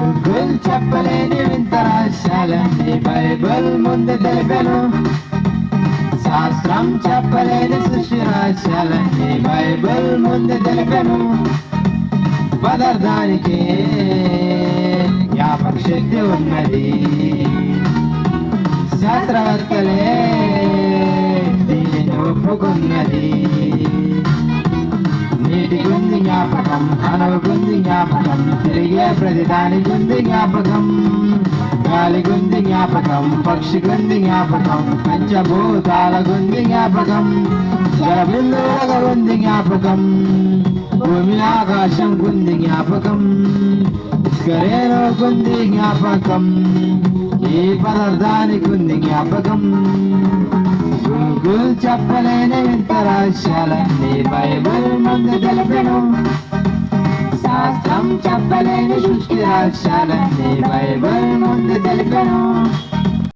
Google చెప్పలేని వింత రహస్యాలన్నీ Bible ముందు తెలిపెను. శాస్త్రం చెప్పలేని సృష్టి రహస్యాలన్నీ బైబిల్ ముందు తెలిపెను. పదార్థానికి జ్ఞాపక శక్తి ఉన్నది, శాస్త్రవేత్తలే దీనిని ఒప్పుకున్నది. నీటికుంది జ్ఞాపకం, అణువుకుంది జ్ఞాపకం, తిరిగే ప్రతిదానికుంది జ్ఞాపకం. గాలిగుంది జ్ఞాపకం, పక్షికుంది జ్ఞాపకం, పంచభూతాలకుంది జ్ఞాపకం. జలబిందువులుగా ఉంది జ్ఞాపకం, భూమి ఆకాశం కుంది జ్ఞాపకం. స్కరేణుకుంది జ్ఞాపకం, ఈ పదార్థానికి ఉంది జ్ఞాపకం. గూగుల్ చెప్పలేని వింత రహస్యాలన్నీ బైబిల్ ముందు తెలిపెను. శాస్త్రం చెప్పలేని సృష్టి రహస్యాలన్నీ బైబిల్